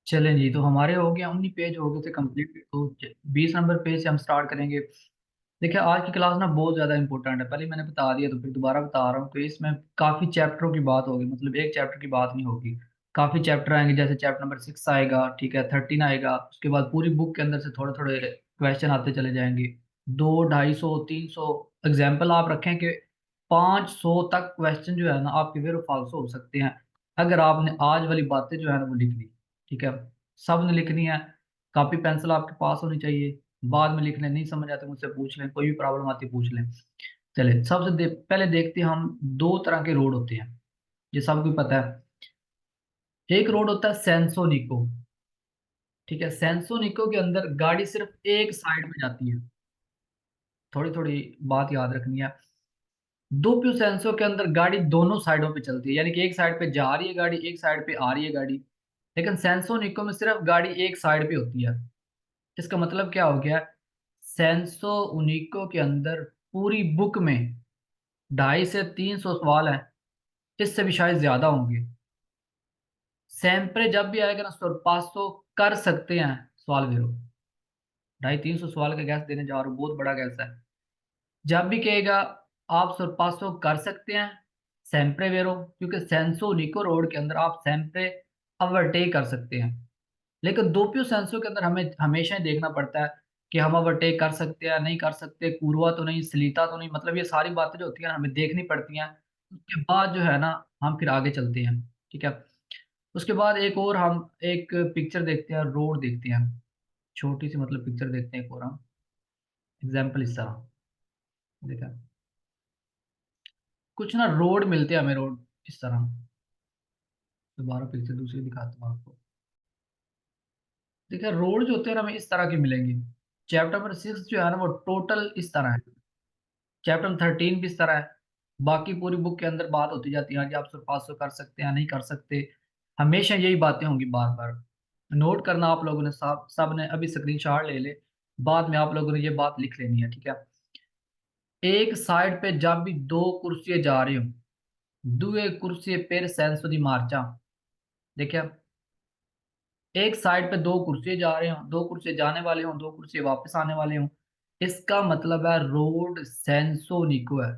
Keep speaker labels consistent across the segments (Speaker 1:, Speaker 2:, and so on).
Speaker 1: चलें जी, तो हमारे हो गया 19 पेज हो गए थे कंप्लीट। तो 20 नंबर पेज से हम स्टार्ट करेंगे। देखिए, आज की क्लास ना बहुत ज़्यादा इंपॉर्टेंट है। पहले मैंने बता दिया तो फिर दोबारा बता रहा हूँ कि इसमें काफ़ी चैप्टरों की बात होगी, मतलब एक चैप्टर की बात नहीं होगी। काफ़ी चैप्टर आएंगे, जैसे चैप्टर नंबर 6 आएगा, ठीक है, 13 आएगा। उसके बाद पूरी बुक के अंदर से थोड़े थोड़े क्वेश्चन आते चले जाएंगे। 200, 250, 300 एग्जाम्पल आप रखें कि 500 तक क्वेश्चन जो है ना आपके वेरो फाल्सो हो सकते हैं, अगर आपने आज वाली बातें जो है ना वो लिख ली। ठीक है, सब ने लिखनी है। कॉपी पेंसिल आपके पास होनी चाहिए। बाद में लिखने नहीं समझ आते मुझसे पूछ लें, कोई भी प्रॉब्लम आती पूछ लें। चले पहले देखते हैं हम। दो तरह के रोड होते हैं, ये सबको पता है। एक रोड होता है सेंसोनिको। ठीक है, सेंसोनिको के अंदर गाड़ी सिर्फ एक साइड में जाती है। थोड़ी थोड़ी बात याद रखनी है। दो प्यू सेंसो के अंदर गाड़ी दोनों साइडों पे चलती है, यानी कि एक साइड पे जा रही है गाड़ी, एक साइड पे आ रही है गाड़ी। लेकिन सेंसोनिको में सिर्फ गाड़ी एक साइड पे होती है। इसका मतलब क्या हो गया? सेंसोनिको के अंदर पूरी बुक में 250 से 300 सवाल हैं, इससे भी शायद ज्यादा होंगे। सैंपरे जब भी आएगा ना सर 500 कर सकते हैं सवाल वेरो। 250 300 सवाल का गैस देने जा रहा हूँ, बहुत बड़ा गैस है। जब भी कहेगा आप सर 500 कर सकते हैं सैंपरे वेरो, क्योंकि सेंसो निको रोड के अंदर आप सैंपरे ओवरटेक कर सकते हैं। लेकिन दोपियो सेंसो के अंदर हमें हमेशा ही देखना पड़ता है कि हम ओवरटेक कर सकते हैं नहीं कर सकते, कुरवा तो नहीं, सलीता तो नहीं, मतलब ये सारी बातें जो होती हैं हमें देखनी पड़ती हैं। उसके बाद जो है ना हम फिर आगे चलते हैं। ठीक है, उसके बाद एक और हम एक पिक्चर देखते हैं, रोड देखते हैं। छोटी सी मतलब पिक्चर देखते हैं एक और हम। एग्जाम्पल इस तरह देखा, कुछ ना रोड मिलते हैं हमें, रोड इस तरह। दोबारा पिक्चर दूसरी दिखाता हूँ आपको। देखिए, रोड जो होते हैं ना हमें इस तरह के मिलेंगे। चैप्टर नंबर 6 जो है ना वो टोटल इस तरह है। चैप्टर 13 भी इस तरह है। बाकी पूरी बुक के अंदर बात होती जाती है हाँ जी आप पास कर सकते हैं नहीं कर सकते। हमेशा यही बातें होंगी बार बार। नोट करना आप लोगों ने, सब ने अभी स्क्रीनशॉट ले ले। बाद में आप लोगों ने ये बात लिख लेनी है, ठीक है। एक साइड पे जब भी दो कुर्सियां जा रही हो, दुए कुर्सी पर सेंसो दी मार्चा। देखिए, एक साइड पे दो कुर्सियां जा रहे हो, दो कुर्सियां जाने वाले हो, दो कुर्सियां वापस आने वाले हो। इसका मतलब है रोड सेंसोनिको है।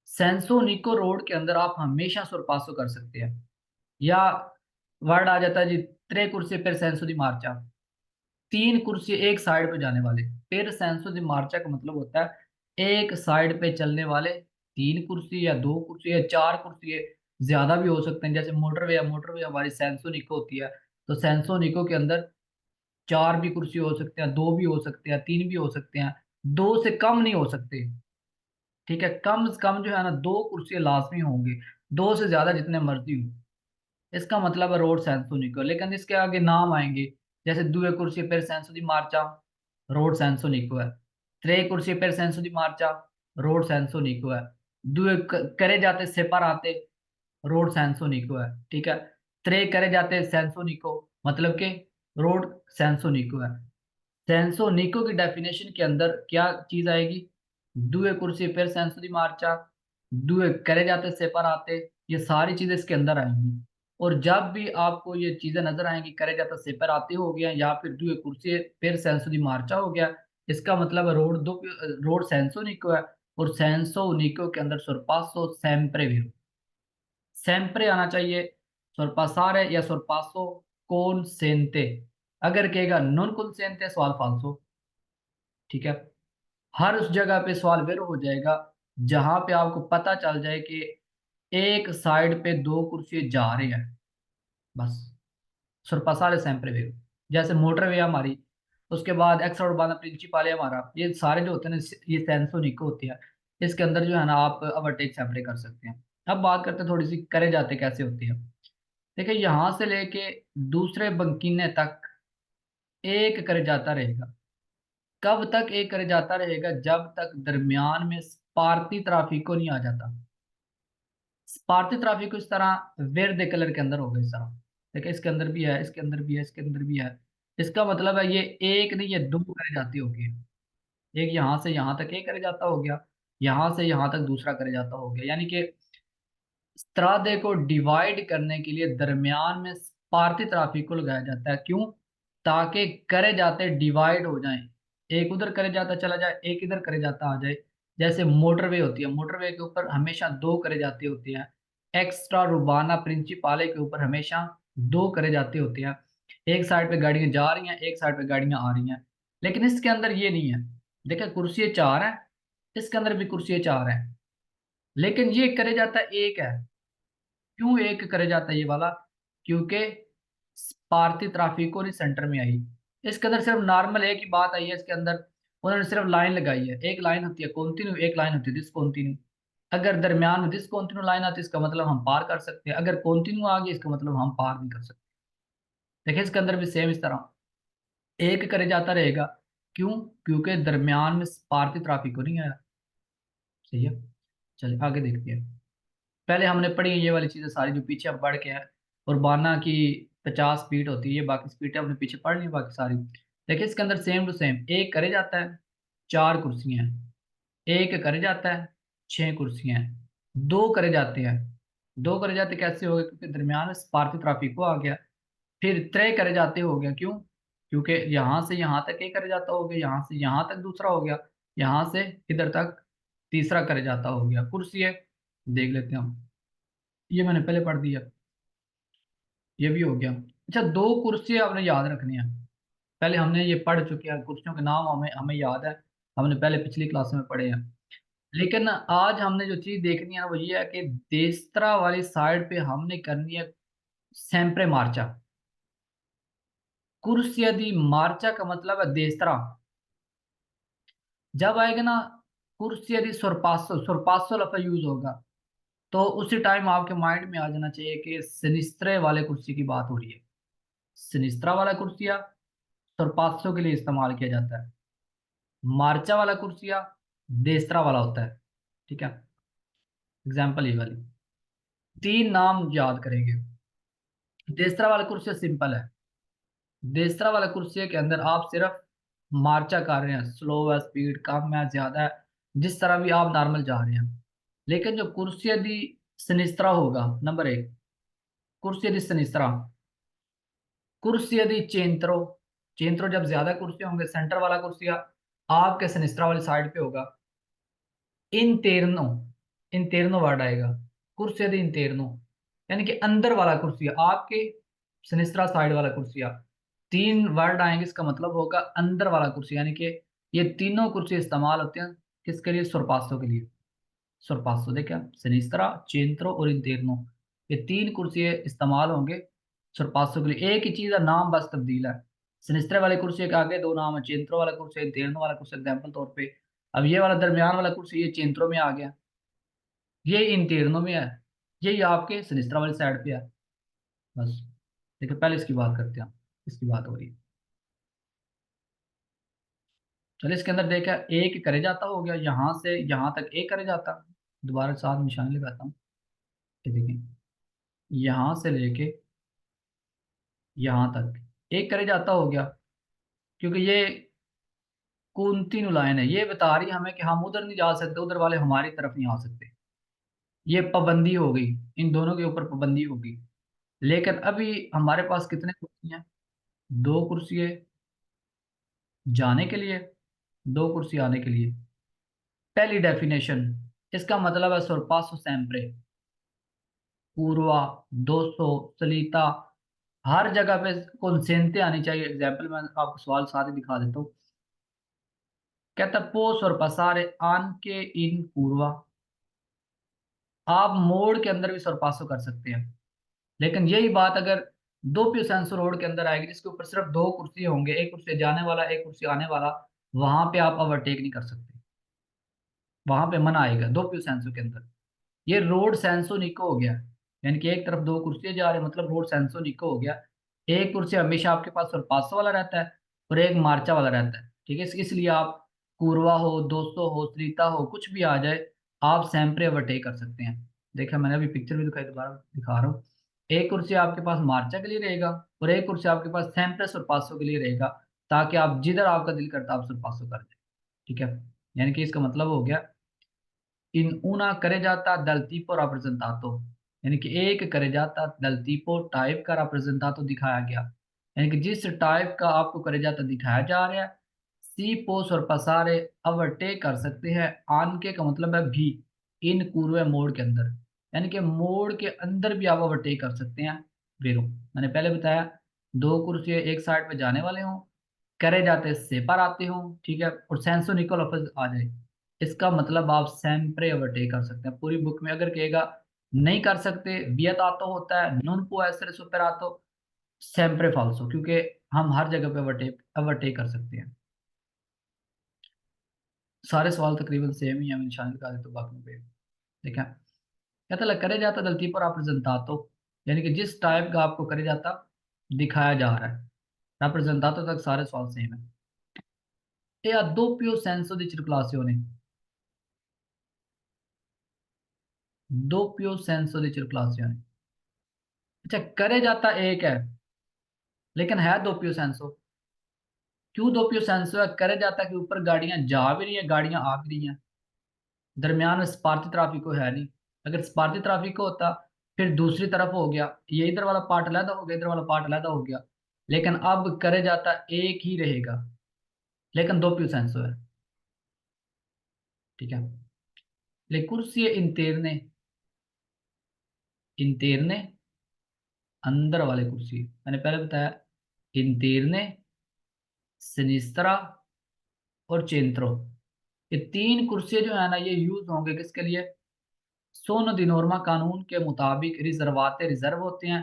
Speaker 1: सेंसोनिको रोड के अंदर आप हमेशा सुरपासो कर सकते हैं। या वर्ड आ जाता है जी, त्रे कुर्सी पर सेंसो दी मार्चा। तीन कुर्सी एक साइड पे जाने वाले। पर सेंसो दी मार्चा का मतलब होता है एक साइड पे चलने वाले तीन कुर्सी या दो कुर्सी या चार कुर्सी है। ज्यादा भी हो सकते हैं, जैसे मोटरवे या मोटरवे हमारी सेंसोनिको होती है। तो सेंसोनिको के अंदर चार भी कुर्सी हो सकते हैं, दो भी हो सकते हैं, तीन भी हो सकते हैं। दो से कम नहीं हो सकते। ठीक है, कम से कम जो है ना दो कुर्सियां लाजमी होंगी। दो से ज्यादा जितने मर्जी हो। इसका मतलब है रोड सेंसो निको, लेकिन इसके आगे नाम आएंगे। जैसे दुए कुर्सी पर सेंसो दी मार्चा, रोड सेंसो निको है। त्रे कुर्सी पर सेंसो दी मार्चा, रोड सेंसो निको है। दुए करे जाते सेपर आते, रोड सेंसो निको है। ठीक है, त्रे करे जाते सेंसो निको, मतलब के रोड सेंसो निको है। सेंसो निको की डेफिनेशन के अंदर क्या चीज आएगी? दुए कुर्सी पर सेंसो दी मार्चा, दुए करे जाते सेपर आते, ये सारी चीजें इसके अंदर आएंगी। और जब भी आपको ये चीजें नजर आएंगी, करे जाता सेपर आते हो गया या फिर दुए कुर्सी पर सेंसो दी मार्चा हो गया, इसका मतलब है रोड सेंसो निको है। और सेंसो निको के अंदर sorpasso sempre vero। सेंप्रे आना चाहिए, sorpassare या sorpasso consente। अगर कहेगा नॉन consente सवाल फाल्सो। ठीक है, हर उस जगह पे सवाल वेरो हो जाएगा जहां पे आपको पता चल जाए कि एक साइड पे दो कुर्सी जा रहे हैं, बस sorpassare sempre vero। जैसे मोटरवे हमारी, उसके बाद एक्स्ट्रा उर्बाना प्रिंसिपाले हमारा, ये सारे जो होते हैं ना ये सेंसो निको होती है। इसके अंदर जो है ना आप ओवरटेक सेपरेट कर सकते हैं। अब बात करते हैं थोड़ी सी करे जाते कैसे होती है। देखिए, यहां से लेके दूसरे बंकीने तक एक करे जाता रहेगा। कब तक एक करे जाता रहेगा? जब तक दरमियान में स्पार्ती ट्राफिको नहीं आ जाता। स्पार्ती ट्राफिको इस तरह वेरदे कलर के अंदर होगा इस तरह। देखिए, इसके अंदर भी है, इसके अंदर भी है, इसके अंदर भी है। इसका मतलब है ये एक नहीं, ये दो करे जाती होगी। एक यहां से यहां तक एक करे जाता हो गया, यहां से यहां तक दूसरा करे जाता हो गया। यानी कि स्त्रादे को डिवाइड करने के लिए दरमियान में स्पार्ती ट्राफिको लगाया जाता है। क्यों? ताकि करे जाते डिवाइड हो जाएं, एक उधर करे जाता चला जाए, एक इधर करे जाता आ जाए। जैसे मोटरवे होती है, मोटरवे के ऊपर हमेशा दो करे जाते होते हैं। एक्स्ट्रा रुबाना प्रिंसिपाले के ऊपर हमेशा दो करे जाते होते हैं। एक साइड पे गाड़ियां जा रही हैं, एक साइड पे गाड़ियां आ रही हैं। लेकिन इसके अंदर ये नहीं है। देखिए कुर्सी चार है, इसके अंदर भी कुर्सी चार है, लेकिन ये करे जाता एक है। क्यों एक करे जाता है ये वाला? क्योंकि भारतीय ट्राफिको ने सेंटर में आई। इसके अंदर सिर्फ नॉर्मल एक ही बात आई है इसके अंदर, उन्होंने सिर्फ लाइन लगाई है। एक लाइन होती है कॉन्टिन्यू, एक लाइन होती है डिसकॉन्टिन्यू। अगर दरमियान में डिसकॉन्टिन्यू लाइन आती है इसका मतलब हम पार कर सकते हैं, अगर कॉन्टिन्यू आ गई इसका मतलब हम पार नहीं कर सकते। देखिए इसके अंदर भी सेम इस तरह एक करे जाता रहेगा। क्यों? क्योंकि दरमियान में भारतीय ट्राफिको नहीं आया। सही है। चलिए आगे देखते हैं। पहले हमने पढ़ी है ये वाली चीजें सारी जो पीछे अब बढ़ के है। उर्बाना की 50 स्पीड होती है, ये बाकी स्पीड हमने पीछे पढ़ ली बाकी सारी। देखिए इसके अंदर सेम टू सेम एक करे जाता है, चार कुर्सियां हैं। एक करे जाता है, छह कुर्सियां हैं। दो करे जाते हैं, दो करे जाते कैसे हो गए? क्योंकि दरमियान में स्पार्की ट्राफिक को आ गया। फिर त्रय करे जाते हो गया। क्यों? क्योंकि यहां से यहां तक एक करे जाता हो गया, यहां से यहां तक दूसरा हो गया, यहां से इधर तक तीसरा करे जाता हो गया। कुर्सी है, देख लेते हैं हम। ये मैंने पहले पढ़ दिया, ये भी हो गया। अच्छा, दो कुर्सियां आपने याद रखनी है। पहले हमने ये पढ़ चुके हैं, कुर्सियों के नाम हमें हमें याद है, हमने पहले पिछली क्लास में पढ़े हैं। लेकिन आज हमने जो चीज देखनी है वो ये है कि देस्त्रा वाली साइड पे हमने करनी है सेंप्रे मार्चा। कुर्सिया दी मार्चा का मतलब है देस्त्रा। जब आएगा ना कुर्सिया दी sorpasso, sorpasso लफ्ज यूज होगा, तो उसी टाइम आपके माइंड में आ जाना चाहिए कि सिनिस्त्रे वाले कुर्सी की बात हो रही है। सिनिस्त्रा वाला कुर्सिया sorpasso के लिए इस्तेमाल किया जाता है। मार्चा वाला कुर्सिया देस्त्रा वाला होता है। ठीक है, एग्जाम्पल ये वाली तीन नाम याद करेंगे। देस्त्रा वाला कुर्सिया सिंपल है। देस्त्रा वाला कुर्सिया के अंदर आप सिर्फ मार्चा कर रहे हैं, स्लो है, स्पीड कम है, ज्यादा है, जिस तरह भी आप नॉर्मल जा रहे हैं। लेकिन जो कुर्सिया दी सिनिस्त्रा होगा, नंबर एक, कुर्सिया दी सिनिस्त्रा। कुर्सिया दी चेंत्रो, चेंत्रो जब ज्यादा कुर्सियां होंगे, सेंटर वाला कुर्सिया आपके सिनिस्त्रा वाली साइड पे होगा। इंटेरनो, इंटेरनो वर्ड आएगा, कुर्सिया दी इंटेरनो, यानी कि अंदर वाला कुर्सिया, आपके सिनिस्त्रा साइड वाला कुर्सिया। तीन वर्ड आएंगे, इसका मतलब होगा अंदर वाला कुर्सी, यानी कि ये तीनों कुर्सी इस्तेमाल होते हैं किसके लिए? सोरपासो के लिए। सोरपासो देखा, सिनिस्त्रा, चेंत्रो और इंटेरनो, ये तीन कुर्सी इस्तेमाल होंगे सोरपासो के लिए। एक ही चीज है, नाम बस तब्दील है। सिनिस्त्रे वाले कुर्सी के आगे दो नाम है, चेंत्रो वाला कुर्सी, इंटेरनो वाला कुर्सी, एग्जाम्पल तौर पे। अब ये वाला दरमियान वाला कुर्सी ये चेंत्रो में आ गया, ये इंटेरनो में है, यही आपके सिनिस्त्रा वाली साइड पे है। बस देखिए पहले इसकी बात करते हैं, इसकी बात हो रही है। चलिए इसके अंदर देखा, एक करे जाता हो गया, यहां से यहां तक एक करे जाता। दोबारा साथ निशान लगाता हूँ, ये देखें, यहां से लेके यहां तक एक करे जाता हो गया। क्योंकि ये कंटिन्यू लाइन है, ये बता रही है हमें कि हम उधर नहीं जा सकते, उधर वाले हमारी तरफ नहीं आ सकते। ये पाबंदी हो गई, इन दोनों के ऊपर पाबंदी होगी। लेकिन अभी हमारे पास कितने कुर्सी हैं? दो कुर्सी है जाने के लिए, दो कुर्सी आने के लिए। पहली डेफिनेशन, इसका मतलब है सोरपासो सेम्प्रे, पूर्वा, दोसो, सलीता, हर जगह पे कॉन्सेंटे आनी चाहिए। एग्जाम्पल मैं आपको सवाल साथ ही दिखा देता हूँ। कहता पोस और पसारे आन के इन पूर्वा। आप मोड़ के अंदर भी सरपासो कर सकते हैं, लेकिन यही बात अगर दो प्यूसेंसो रोड के अंदर आएगी जिसके ऊपर सिर्फ दो कुर्सी होंगे, एक कुर्सी जाने वाला, एक कुर्सी आने वाला, वहां पे आप ओवरटेक नहीं कर सकते, वहां पे मना आएगा दो प्यूसेंसो के अंदर। ये रोड सेंसो निको हो गया, यानी कि एक तरफ दो कुर्सियां जा रहे, मतलब रोड सेंसो निको हो गया। एक कुर्सी हमेशा आपके पास सरपासो वाला रहता है और एक मार्चा वाला रहता है। ठीक है, इसलिए आप पूर्वा हो, दोस्तों हो, श्रीता हो, कुछ भी आ जाए, आप सैम्परे ओवरटेक कर सकते हैं। देखा मैंने अभी पिक्चर भी दिखाई, दोबारा दिखा रहा हूँ। एक कुर्सी आपके पास मार्चा के लिए रहेगा और एक कुर्सी आपके पास सैम्परे सरपासो के लिए रहेगा, ताकि आप जिधर आपका दिल करता है आप सरपासो कर दें। ठीक है, यानी कि इसका मतलब हो गया इन una carreggiata dal tipo rappresentato, यानी कि एक करे जाता दल tipo टाइप का rappresentato दिखाया गया, यानी कि जिस टाइप का आपको करे जाता दिखाया जा रहा है, सी पोस और पसारे ओवरटेक कर सकते हैं। आन के का मतलब है भी, इन पूर्व मोड़ के अंदर, यानी कि मोड़ के अंदर भी आप ओवरटेक कर सकते हैं। वेरो मैंने पहले बताया, दो कुर्सी एक साइड पे जाने वाले हों, करे जाते सेपर आते हों, ठीक है, और सेंसो निको लफज आ जाए, इसका मतलब आप सैम्प्रे ओवरटेक कर सकते हैं। पूरी बुक में अगर कहेगा नहीं कर सकते, वियतातो होता है, non पुò essere superato, sempre falso, क्योंकि हम हर जगह पे ओवरटेक ओवरटेक कर सकते हैं। सारे सवाल तकरीबन सेम ही है, मैं निशान लगा देता हूँ बाकी पे। देखा, कहता है करे जाता गलती पर rappresentato, यानी कि जिस टाइप का आपको करे जाता दिखाया जा रहा है, rappresentato तक सारे सवाल सेम है। E a doppio senso di circolazione, doppio senso di circolazione। अच्छा, करे जाता एक है लेकिन है दोपियो सेंसो। क्यों दोपियो सेंसो है? करे जाता कि ऊपर गाड़ियां जा भी रही हैं, गाड़ियां आ भी रही हैं, दरमियान में स्पार्ती ट्रैफिक को है नहीं। अगर स्पार्ती ट्रैफिक को होता फिर दूसरी तरफ हो गया, ये इधर वाला पार्ट अलहदा हो गया, इधर वाला पार्ट अलहदा हो गया, लेकिन अब करे जाता एक ही रहेगा, लेकिन दोपियो सेंसो है, ठीक है। ले कुर्सी इंटेरने, इंटेरने अंदर वाले कुर्सी, मैंने पहले बताया, इंटेरने, सिनिस्त्रा और चेंत्रो, ये तीन कुर्सियां जो है ना, ये यूज होंगे किसके लिए? सोनो दी नॉर्मा कानून के मुताबिक रिजर्वाते रिजर्व होते हैं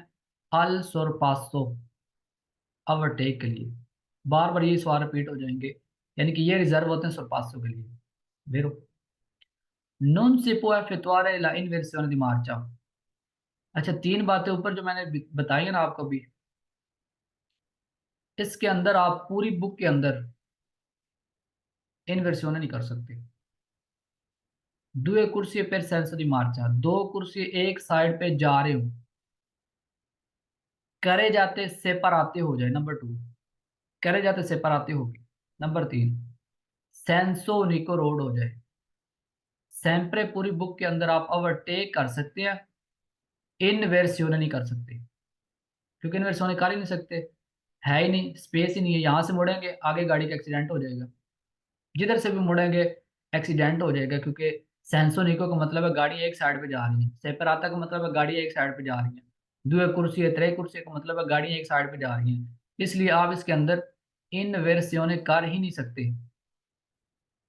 Speaker 1: अल सोरपासो, ओवरटेक के लिए। बार बार ये सवाल रिपीट हो जाएंगे, यानी कि ये रिजर्व होते हैं सोरपासो के लिए। वेरो non si può effettuare la inversione di marcia। अच्छा, तीन बातें ऊपर जो मैंने बताई है ना आपको भी, इसके अंदर आप पूरी बुक के अंदर इन्वर्सिone नहीं कर सकते। दो कुर्सी पर सेंस दी मार्चा, दो कुर्सी एक साइड पे जा रहे हो, करे जाते सेपराते हो जाए, नंबर टू, करे जाते सेपराते होगी। नंबर तीन, सेंसो निको रोड हो जाए। सैम्प्रे पूरी बुक के अंदर आप ओवरटेक कर सकते हैं, इनवर्सिone नहीं कर सकते, क्योंकि इनवर्सिone कर ही नहीं सकते, है ही नहीं, स्पेस ही नहीं है। यहां से मुड़ेंगे आगे गाड़ी का एक्सीडेंट हो जाएगा, जिधर से भी मुड़ेंगे एक्सीडेंट हो जाएगा, क्योंकि सेंसो निको का मतलब है गाड़ी एक साइड पे जा रही है, सेपराता का मतलब है गाड़ी एक साइड पे जा रही है, दो कुर्सी है त्रे कुर्सी का मतलब है गाड़ी एक साइड पे जा रही है, इसलिए आप इसके अंदर इनवर्सिone कर ही नहीं सकते।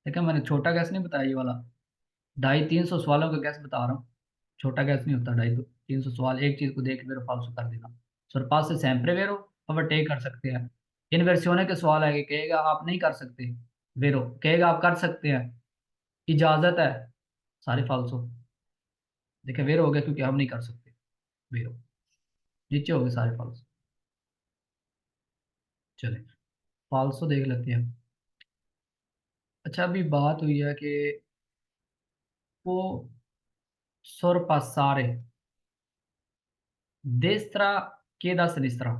Speaker 1: देखा, मैंने छोटा गैस नहीं बताया, ये वाला 250-300 सवालों का गैस बता रहा हूँ, छोटा गैस नहीं होता। 250-300 सवाल एक चीज को देख के फालतू कर देना। सरपास से सैम्प्रे वेरो ओवरटेक कर सकते हैं। इन्वर्सिone के सवाल है कि कहेगा आप नहीं कर सकते, वेरो कहेगा आप कर सकते हैं, इजाजत है, सारे फालसो। देखिए वेरो हो गया क्योंकि हम नहीं कर सकते, वेरो नीचे हो गए सारे फालसो। चले फालसो देख लेते हैं। अच्छा, अभी बात हुई है कि वो sorpassare destra che da sinistra,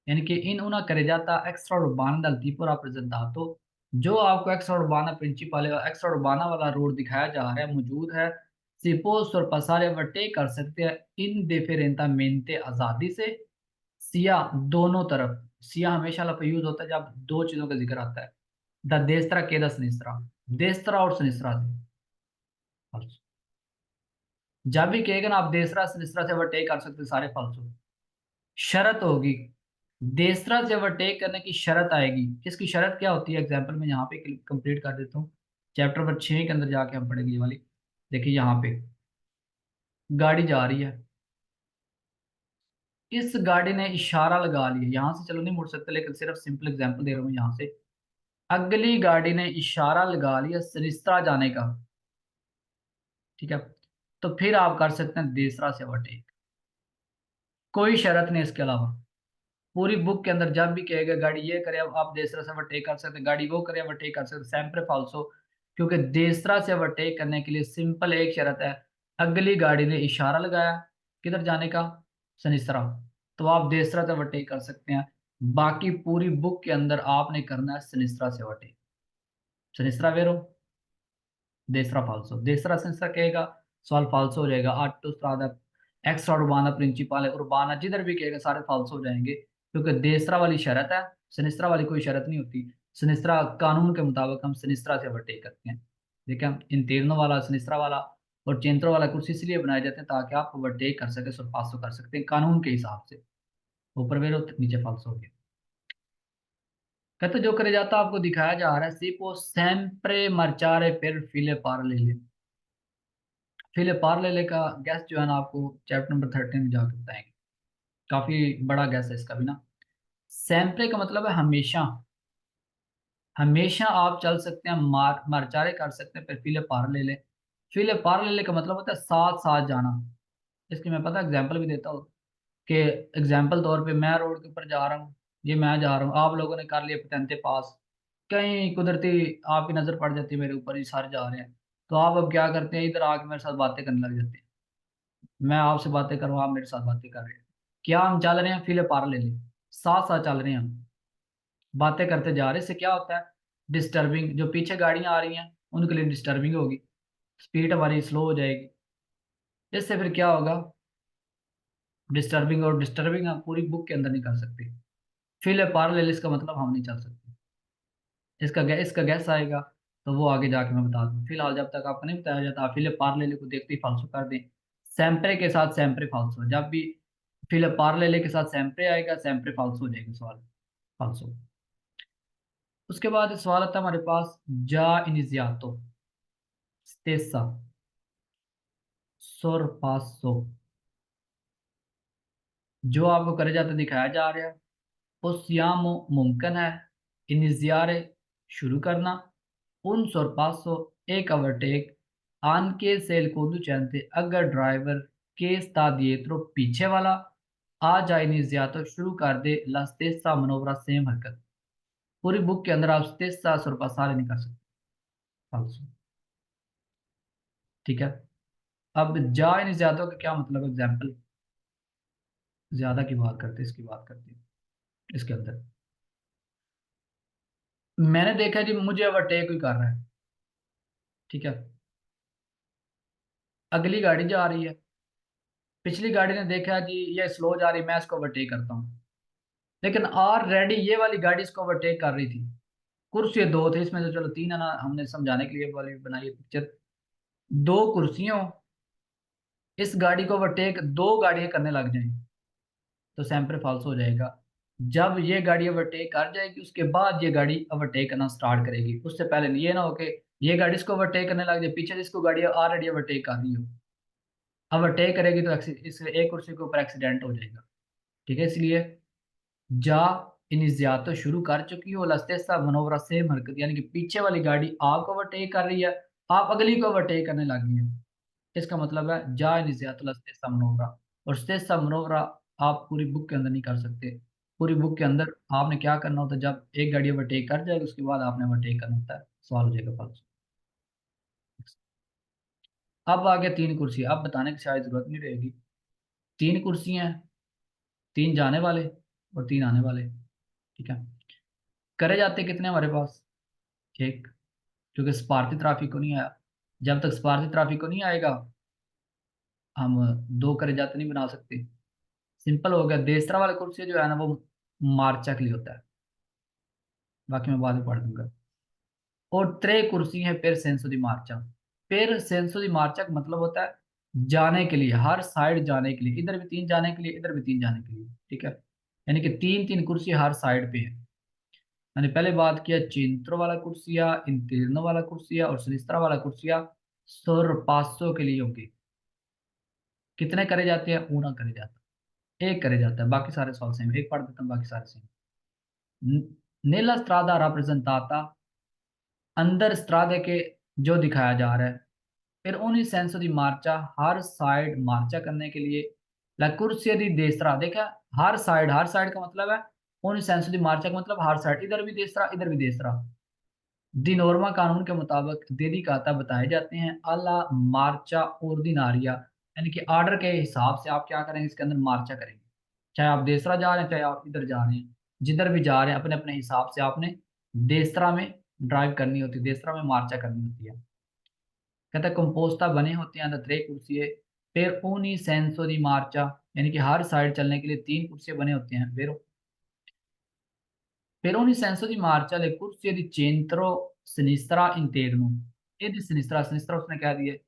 Speaker 1: यानी कि इन una carreggiata extraurbana dal tipo rappresentato, जो आपको एक्स्ट्रा उर्बाना प्रिंसिपल एक्स्ट्रा उर्बाना वाला रोड दिखाया जा रहा है मौजूद है, सिपो sorpassare ओवरटेक कर सकते हैं इन डिफरेंटामेंटे आज़ादी से, सिया दोनों तरफ, सिया हमेशा पे यूज होता है जब दो चीजों का जिक्र आता है, द देस्त्रा के द सिनिस्त्रा, देस्त्रा और सिनिस्त्रा से, जब भी कहेगा ना आप देसरा सिनिस्त्रा से ओवरटेक कर सकते हैं, सारे फालतू। शर्त होगी, देसरा से ओवरटेक करने की शर्त आएगी। इसकी शर्त क्या होती है? एग्जाम्पल में यहाँ पे कंप्लीट कर देता हूँ, चैप्टर नंबर 6 के अंदर जाके हम पढ़ेंगे ये वाली। देखिए यहाँ पे गाड़ी जा रही है, इस गाड़ी ने इशारा लगा लिया, यहाँ से चलो नहीं मुड़ सकते, लेकिन सिर्फ सिंपल एग्जाम्पल दे रहा हूँ यहाँ से। अगली गाड़ी ने इशारा लगा लिया सिनिस्त्रा जाने का, ठीक है, तो फिर आप कर सकते हैं देसरा से ओवरटेक, कोई शर्त नहीं इसके अलावा। पूरी बुक के अंदर जब भी कहेगा गाड़ी ये करे अब आप देसरा से ओवरटेक कर सकते हैं, गाड़ी वो करे ओवरटेक कर सकते हैं, सैम्प्रे फाल्सो, क्योंकि देसरा से ओवरटेक करने के लिए सिंपल एक शर्त है, अगली गाड़ी ने इशारा लगाया किधर जाने का, सनिस्रा, तो आप देसरा से ओवरटेक कर सकते हैं। बाकी पूरी बुक के अंदर आपने करना है सनिस्रा से ओवरटेक, सनिस्रा वेरो देसरा फाल्सो, देसरा सनिस्रा कहेगा, सवाल फाल्स हो जाएगा। ऑटोस्ट्रादा, एक्स्ट्रा उर्बाना प्रिंसिपल, उर्बाना, जिधर भी कहेगा सारे फाल्स हो जाएंगे, क्योंकि देसरा वाली शरत है, सिनिस्त्रा वाली कोई शरत नहीं होती। सिनिस्त्रा कानून के मुताबिक हम सिनिस्त्रा से ओवरटेक करते हैं। देखिए, हम इंटेरनो वाला, सिनिस्त्रा वाला और चेंत्रो वाला कुर्सी इसलिए बनाए जाते हैं ताकि आप ओवरटेक कर सके, सरपासो कर सकते हैं कानून के हिसाब से। ऊपर वेरो, नीचे फाल्स हो गया। कहते जो करे जाता आपको दिखाया जा रहा है, सिपो सेम्प्रे मर्चारे फिर फिले पारलेले। फिले पारलेले का गैस जो है ना, आपको चैप्टर नंबर 13 में जाकर बताएंगे। काफी बड़ा गैस है इसका भी ना। सेम्प्रे का मतलब है हमेशा। हमेशा आप चल सकते हैं, मर्चारे कर सकते हैं, फिर फिले पारलेले। फिले पारलेले का मतलब होता है साथ साथ जाना। इसकी मैं पता एग्जाम्पल भी देता हूँ कि एग्जाम्पल तौर पे मैं रोड के ऊपर जा रहा हूँ, ये मैं जा रहा हूँ, आप लोगों ने कर लिया पतंते पास, कहीं कुदरती आपकी नजर पड़ जाती है मेरे ऊपर, ये सारे जा रहे हैं, तो आप अब क्या करते हैं, इधर आके मेरे साथ बातें करने लग जाते हैं। मैं आपसे बातें करूँ, आप मेरे साथ बातें कर रहे हैं। क्या हम चल रहे हैं, फिले पार ले लें, साथ साथ चल रहे हैं हम, बातें करते जा रहे हैं। इससे क्या होता है, डिस्टर्बिंग, जो पीछे गाड़ियां आ रही हैं उनके लिए डिस्टर्बिंग होगी, स्पीड हमारी स्लो हो जाएगी। इससे फिर क्या होगा, डिस्टर्बिंग, और डिस्टर्बिंग हम पूरी बुक के अंदर नहीं कर सकते। फिल पैरेलल इसका मतलब हम नहीं चल सकते। इसका गैस आएगा तो वो आगे जाके मैं बता दूँ, फिलहाल जब तक आपको नहीं बताया जाता आप फिल पैरेलल को देखते ही फालसू कर दें। सैम्परे के साथ सैम्परे फालसू, जब भी फिल पैरेलल के साथ सैम्परे आएगा, सैम्परे फालसू हो जाएगा सवाल, फालसू। उसके बाद सवाल आता है हमारे पास, जा इनिजियातो स्टेसा सोरपासो। जो आपको करे जाते दिखाया जा रहा है, possiamo मुमकिन है, iniziare शुरू करना, un sorpasso एक overtake, anche se il conducente अगर ड्राइवर के sta dietro पीछे वाला आ जाए iniziato शुरू कर दे la stessa manovra सेम हरकत। पूरी बुक के अंदर आप stessa sorpassare नहीं कर सकते, फालतू। ठीक है। अब जा iniziato का क्या मतलब, एग्जाम्पल ज्यादा की बात करते हैं, इसकी बात करते हैं। इसके अंदर मैंने देखा जी, मुझे ओवरटेक ही कर रहा है, ठीक है, अगली गाड़ी जा रही है, पिछली गाड़ी ने देखा जी ये स्लो जा रही, मैं इसको ओवरटेक करता हूँ, लेकिन ऑलरेडी ये वाली गाड़ी इसको ओवरटेक कर रही थी। कुर्सी दो थे इसमें, तो चलो तीन है ना, हमने समझाने के लिए वाली बनाई है पिक्चर। दो कुर्सियों, इस गाड़ी को ओवरटेक दो गाड़ियां करने लग जाएं तो सैम्पल फॉल्स हो जाएगा। जब ये गाड़ी ओवरटेक कर जाएगी उसके बाद ये गाड़ी ओवरटेक करना स्टार्ट करेगी, उससे पहले ये ना हो कि ये गाड़ी इसको ओवरटेक करने लग जाए, पीछे जिसको गाड़ी ऑलरेडी ओवरटेक कर रही हो, ओवरटेक करेगी तो इस एक कुर्सी के ऊपर एक्सीडेंट हो जाएगा। ठीक है, इसलिए जा इनिशियातो शुरू कर चुकी हो, लस्तेसा मनोवरा सेम हरकत, यानी कि पीछे वाली गाड़ी आपको ओवरटेक कर रही है, आप अगली को ओवरटेक करने लग गई हैं। इसका मतलब है जा इनिशियातो लस्तेसा मनोवरा। और स्तेसा मनोवरा आप पूरी बुक के अंदर नहीं कर सकते। पूरी बुक के अंदर आपने क्या करना होता है, जब एक गाड़ी ओवरटेक कर जाएगी उसके बाद आपने ओवरटेक करना होता है, सवाल हो जाएगा फॉल्स। अब आ गया तीन कुर्सी, अब बताने की शायद जरूरत नहीं रहेगी। तीन कुर्सियां हैं, तीन जाने वाले और तीन आने वाले, ठीक है। करे जाते कितने हमारे पास, एक, क्योंकि स्पार्ती ट्रैफिक को नहीं आया। जब तक स्पार्ती ट्रैफिक को नहीं आएगा हम दो करे जाते नहीं बना सकते। सिंपल हो गया, देसरा वाला कुर्सी जो है ना वो मार्चा के लिए होता है, बाकी मैं बाद में पढ़ दूंगा। और त्रे कुर्सी है पेर सेंसो दी मार्चा। पेर सेंसो दी मार्चा का मतलब होता है जाने के लिए, हर साइड जाने के लिए, इधर भी तीन जाने के लिए, इधर भी तीन जाने के लिए, ठीक है। यानी कि तीन तीन कुर्सी हर साइड पे है। मैंने पहले बात किया चिंत्रो वाला कुर्सिया, इंतेर्नो वाला कुर्सिया और सिनिस्त्रा वाला कुर्सिया सोरपासो के लिए होंगे। कितने करे जाते हैं, ऊना करे जाता है, एक करे जाता है, बाकी सारे सॉल्व सेम, एक पढ़ देता हूँ बाकी सारे सेम। नेला स्ट्रादा राप्रेजेंटाता, अंदर स्ट्रादे के जो दिखाया जा रहा है, फिर उन्हीं सेंसो दी मार्चा हर साइड मार्चा करने के लिए, ला कुर्सिया दी देसरा, देखा, हर साइड का मतलब है उन सेंसो दी मार्चा का मतलब हर साइड, इधर भी देसरा इधर भी देसरा। दी नॉर्मा कानून के मुताबिक देदी कहता बताए जाते हैं अला मार्चा ऑर्डिनारिया, यानी कि ऑर्डर के हिसाब से आप क्या करेंगे, इसके अंदर मार्चा करेंगे। चाहे आप देसरा जा रहे हैं, चाहे आप इधर जा रहे हैं, जिधर भी जा रहे हैं अपने अपने हिसाब से आपने देसरा में ड्राइव करनी होती है, देसरा में मार्चा करनी होती है। कहता है composta बने होते हैं द त्रे कुर्सिए per ogni senso di marcia, यानी कि हर साइड चलने के लिए 3 कुर्सियां बने होते हैं। Per ogni senso di marcia le cursie di centro sinistra interno e di sinistra उसने कह दिए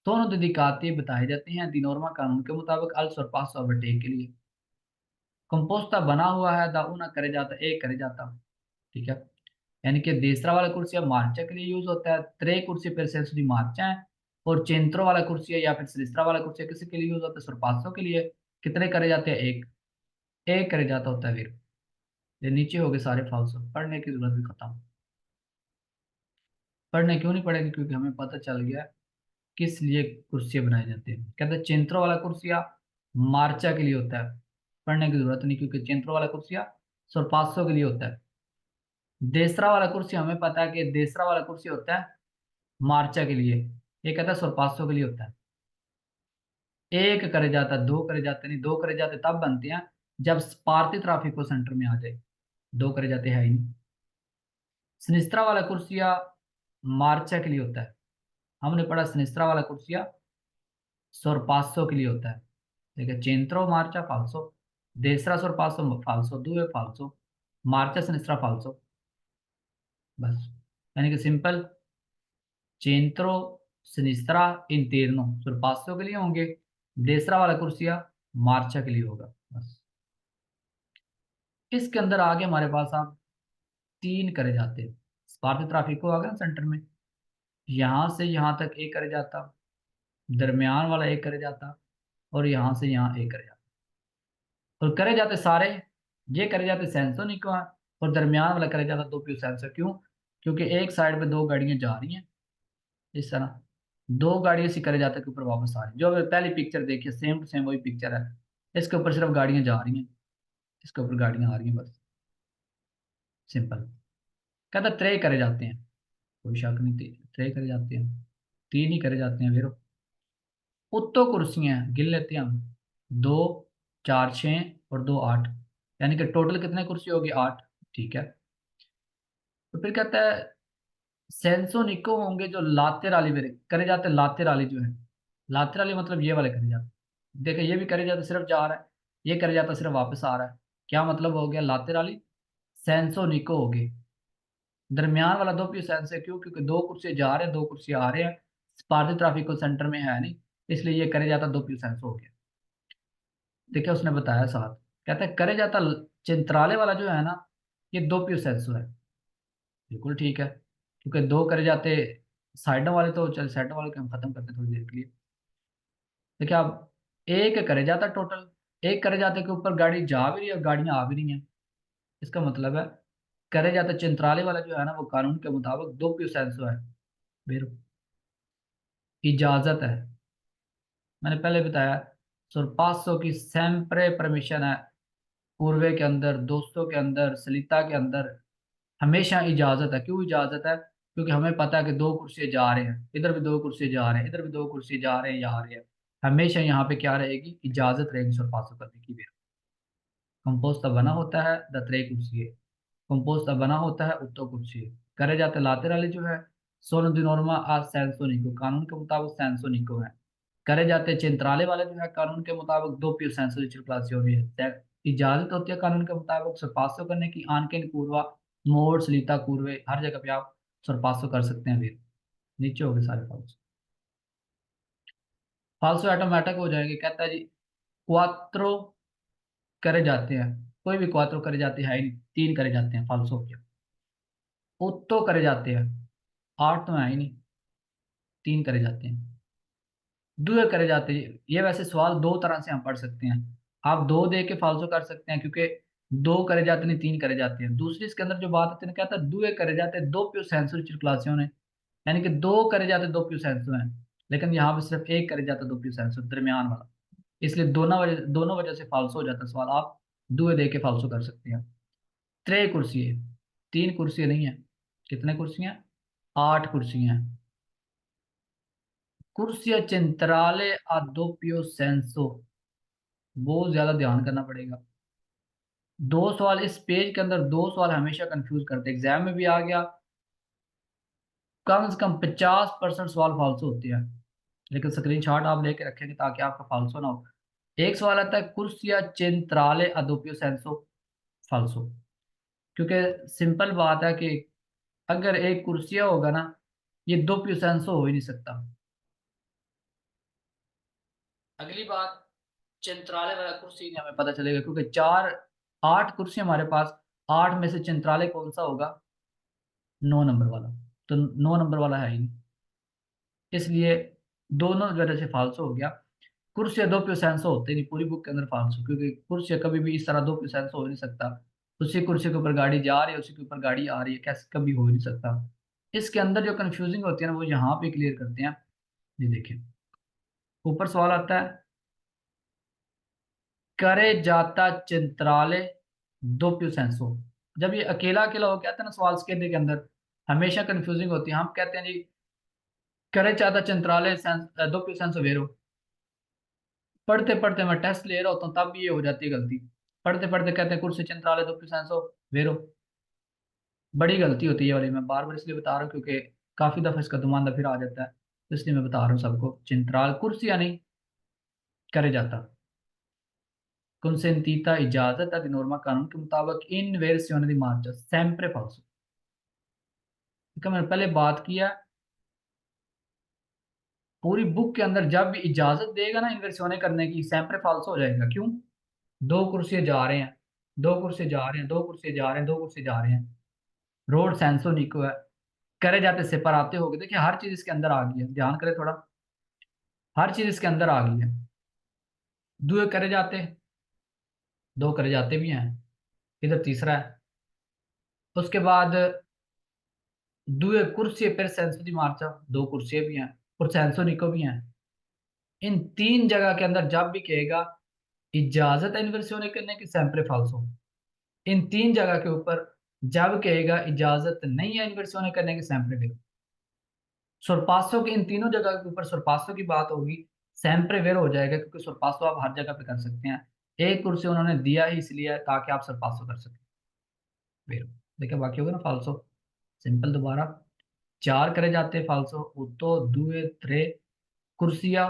Speaker 1: दोनों dedicati बताए जाते हैं दी नॉर्मा कानून के मुताबिक अल sorpasso ओवरटेक के लिए। कंपोस्ता बना हुआ है दा una करे जाता एक करे जाता, ठीक है। यानी कि देसरा वाला कुर्सिया मार्चा के लिए यूज होता है, त्रे कुर्सी per senso di marcia है, और चेंत्रो वाला कुर्सिया या फिर सिनिस्त्रा वाला कुर्सिया किसी के लिए यूज होता है? sorpasso के लिए। कितने करे जाते हैं? एक करे जाता होता है। फिर ये नीचे हो गए सारे फालसो, पढ़ने की जरूरत भी खत्म। पढ़ने क्यों नहीं पड़ेगी? क्योंकि हमें पता चल गया किस लिए कुर्सियां बनाई जाती है। कहते हैं चेंत्रो वाला कुर्सिया मार्चा के लिए होता है, पढ़ने की जरूरत नहीं, क्योंकि चेंत्रो वाला कुर्सिया sorpasso के लिए होता है। देसरा वाला कुर्सी हमें पता है कि देसरा वाला कुर्सी होता है मार्चा के लिए, ये कहता है sorpasso के लिए होता है। एक करे जाता, दो करे जाते नहीं, दो करे जाते तब बनते हैं जब स्पार्ती ट्राफिको सेंटर में आ जाए, दो करे जाते हैं ही नहीं। सिनिस्त्रा वाला कुर्सिया मार्चा के लिए होता है, हमने पढ़ा सिनिस्त्रा वाला कुर्सिया sorpasso के लिए होता है। ठीक है, चेंत्रो मार्चा फाल्सो, देसरा sorpasso फाल्सो, दुए फाल्सो, मार्चा सिनिस्त्रा फाल्सो। बस, यानी कि सिंपल, चेंत्रो सिनिस्त्रा इंटेरनो sorpasso के लिए होंगे, देसरा वाला कुर्सिया मार्चा के लिए होगा। बस, इसके अंदर आगे हमारे पास आप 3 करे जाते हैं। स्पार्ती ट्राफिको आ गया ना सेंटर में, यहाँ से यहाँ तक एक करे जाता, दरमियान वाला एक करे जाता, और यहाँ से यहाँ एक करे जाता। और करे जाते सारे, ये करे जाते सेंसो निको है, और दरमियान वाला करे जाता दो प्यू सेंसो। क्यों? क्योंकि एक साइड पे दो गाड़ियां जा रही हैं, इस तरह दो गाड़ियां से करे जाते के ऊपर वापस आ रही हैं। जो अगर पहली पिक्चर देखिए सेम टू सेम वही पिक्चर है, इसके ऊपर सिर्फ गाड़ियां जा रही हैं, इसके ऊपर गाड़ियां आ रही हैं, बस सिंपल। कहता त्रे करे जाते हैं, कोई शक नहीं, त्रे करे जाते हैं, 3 ही करे जाते हैं। फिर उत्तो कुर्सियां गिन लेते हैं हम, 2 4 6 और 2 8, यानी कि टोटल कितने कुर्सी होगी? 8, ठीक है। तो फिर कहता है सेंसोनिको होंगे जो लातेराली में करे जाते हैं। लातेराली जो है, लातेराली मतलब ये वाले करे जाते, देखिए ये भी करे जाते सिर्फ जा रहा है, ये करे जाता सिर्फ वापस आ रहा है। क्या मतलब हो गया? लातेराली सेंसोनिको हो गए। दरमियान वाला दो पी सेंस है, क्यों? क्योंकि दो कुर्सी जा रहे हैं, दो कुर्सी आ रहे हैं, स्पार्टी ट्राफिको सेंटर में है नहीं, इसलिए ये करे जाता दो पी सेंस हो गया। देखिए उसने बताया साथ, कहता है करे जाता चिंत्राले वाला जो है ना, ये दो पी सेंसो है। बिल्कुल ठीक है, क्योंकि दो करे जाते साइडों वाले, तो चल साइडों वाले को हम खत्म करते हैं थोड़ी देर के लिए। देखिए अब एक करे जाता टोटल, एक करे जाते के ऊपर गाड़ी जा भी रही है और गाड़ियां आ भी रही हैं, इसका मतलब है करे जाते चिंत्राले वाला जो है ना, वो कानून के मुताबिक दो प्यू सेंसो है। फिर इजाजत है, मैंने पहले बताया sorpasso की सेम्प्रे परमिशन है, पूर्वे के अंदर, दोस्तों के अंदर, सलिता के अंदर हमेशा इजाजत है। क्यों इजाजत है? क्योंकि हमें पता है कि दो कुर्सी जा रहे हैं, इधर भी दो कुर्सी जा रहे हैं, इधर भी दो कुर्सी जा रहे हैं, यहाँ आ रहे हैं, हमेशा यहाँ पे क्या रहेगी? इजाजत रहेगी sorpasso करने की। भी कंपोस्ट बना होता है द त्रे कुर्सी, कंपोस्ट बना होता है उत्तो कुर्सी, करे जाते लातेराली जो है सोनो दी नॉर्मा आ सेंसोनिको, कानून के मुताबिक सेंसोनिको है। करे जाते चिंत्राले वाले जो है कानून के मुताबिक दो पियो सेंसो circolazione है। इजाजत होती है कानून के मुताबिक sorpasso करने की, आनके पूर्वा मोड़ सलीता पूर्वे, हर जगह पे आप sorpasso कर सकते हैं। फिर नीचे हो गए सारे फाल्सो, फाल्सो ऑटोमेटिक हो जाएंगे। कहता है जी क्वात्रो करे जाते हैं, कोई भी क्वात्रो करे जाते हैं ही नहीं, 3 करे जाते हैं फाल्सो के। ओत्तो करे जाते हैं, 8 तो है ही नहीं, 3 करे जाते हैं। दुए करे जाते हैं, ये वैसे सवाल दो तरह से हम पढ़ सकते हैं। आप दो दे के फालतू कर सकते हैं, क्योंकि दो करे जाते नहीं, 3 करे जाते हैं। दूसरी इसके अंदर जो बात आती है ना, कहता है दुए करे जाते हैं दो प्यू सेंसुरी circulazione है, यानी कि दो करे जाते दो प्यू सेंसो हैं, लेकिन यहाँ पे सिर्फ एक करे जाता दो प्यू सेंसो दरमियान वाला, इसलिए दोनों वजह से फालसो हो जाता है सवाल। आप दुए दे के फालसो कर सकते हैं। त्रे कुर्सी है, 3 कुर्सी नहीं है, कितने कुर्सी हैं? 8 कुर्सी हैं। कुर्सिया centrale a doppio senso, बहुत ज्यादा ध्यान करना पड़ेगा। दो सवाल इस पेज के अंदर, दो सवाल हमेशा कंफ्यूज करते, एग्जाम में भी आ गया, कम से कम 50% सवाल फालसू होते हैं, लेकिन स्क्रीनशॉट आप लेके रखेंगे ताकि आपका फालसू ना हो। एक सवाल आता है, कुर्सिया centrale a doppio senso फालसू। क्योंकि सिंपल बात है कि अगर एक कुर्सिया होगा ना, ये दो सेंसो हो ही नहीं सकता। अगली बात, चिंत्राले वाला कुर्सी नहीं हमें पता चलेगा, क्योंकि चार, आठ कुर्सी हमारे पास, आठ में से चिंत्राले कौन सा होगा? 9 नंबर वाला। तो 9 नंबर वाला है ही नहीं, इसलिए दोनों वजह से फालसो हो गया। कुर्सिया दो सेंसो होते नहीं पूरी बुक के अंदर फालसो, क्योंकि कुर्सिया कभी भी इस तरह दो सेंसो हो नहीं सकता। उसी कुर्सी के ऊपर गाड़ी जा रही है, उसी के ऊपर गाड़ी आ रही है, कैसे कभी हो ही नहीं सकता। इसके अंदर जो कंफ्यूजिंग होती है ना, वो यहाँ पे क्लियर करते हैं। ये देखिए, ऊपर सवाल आता है, करे जाता चिंत्राले दोप्यू सेंसो। जब ये अकेला अकेला हो के आता है ना सवाल के अंदर, हमेशा कंफ्यूजिंग होती है। हम कहते हैं जी, करे जाता चिंत्राले दोप्यू सेंसो वेरो। पढ़ते पढ़ते मैं टेस्ट ले रहा होता हूँ तब भी ये हो जाती है गलती। पढ़ते पढ़ते कहते हैं कुर्सी चिंत्राले दोप्यू सेंसो वेरो। बड़ी गलती होती है ये वाली, मैं बार बार इसलिए बता रहा हूँ क्योंकि काफी दफा इसका दुमानदा फिर आ जाता है, तो इसलिए मैं बता रहा हूँ सबको, चिंत्राल कुर्सी या नहीं, करे जाता। consentita इजाजत ad norma कानून के मुताबिक इन versione di marcia sempre falso। ठीक है, मैंने पहले बात किया, पूरी बुक के अंदर जब भी इजाजत देगा ना इन्वर्सिone करने की, sempre falso हो जाएगा। क्यों? दो कुर्सी जा रहे हैं, दो कुर्सी जा रहे हैं, दो कुर्सी जा रहे हैं, दो कुर्सी जा रहे हैं, रोड सेंसो निको है, करे जाते सेपराते हो गए। देखिए हर चीज इसके अंदर आ गई है, ध्यान करें थोड़ा, हर चीज इसके अंदर आ गई है। दो करे जाते, दो करे जाते भी हैं, इधर तीसरा है। उसके बाद due कुर्सी per senso di marcia, दो कुर्सियां भी हैं, और सेंसो निको भी हैं। इन तीन जगह के अंदर जब भी कहेगा इजाजत है इन्वर्सिone करने की, sempre falso। इन तीन जगह के ऊपर जब कहेगा इजाजत नहीं है इन्वर्सिone करने की, sempre vero। sorpasso के इन तीनों जगह के ऊपर sorpasso की बात होगी, sempre vero हो जाएगा, क्योंकि sorpasso आप हर जगह पे कर सकते हैं। एक कुर्सी उन्होंने दिया ही इसलिए है ताकि आप sorpasso कर सकें, vero। देखिए बाकी होगा ना फाल्सो, सिंपल दोबारा, चार करे जाते हैं फाल्सो, उत्तो दुए त्रे कुर्सिया,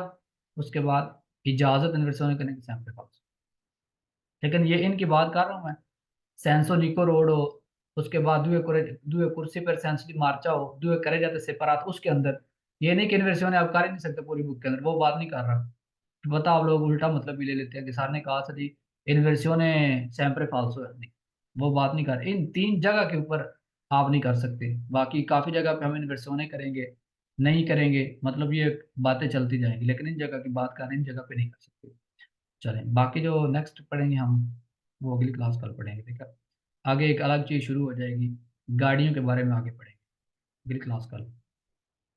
Speaker 1: उसके बाद इजाजत इन्वर्सिone करने की, sempre falso। लेकिन ये इनकी बात कर रहा हूँ मैं, सेंसो निको रोड हो, उसके बाद दुए कुर्सी पर सेंसो दी मार्चा हो, दुए करे जाते सेपरात उसके अंदर, ये नहीं कि इन्वर्सिone आप कर ही नहीं सकते पूरी बुक के अंदर, वो बात नहीं कर रहा। तो पता आप लोग उल्टा मतलब भी ले लेते हैं कि सर ने कहा था जी इन्वर्सिone sempre falso है, नहीं, वो बात नहीं कर रहे। इन तीन जगह के ऊपर आप नहीं कर सकते, बाकी काफी जगह पे हम इन्वर्सिone करेंगे, नहीं करेंगे, मतलब ये बातें चलती जाएंगी, लेकिन इन जगह की बात कर रहे हैं, इन जगह पे नहीं कर सकते। चलें, बाकी जो नेक्स्ट पढ़ेंगे हम, वो अगली क्लास कल पढ़ेंगे, ठीक है। आगे एक अलग चीज़ शुरू हो जाएगी, गाड़ियों के बारे में आगे पढ़ेंगे, अगली क्लास कल।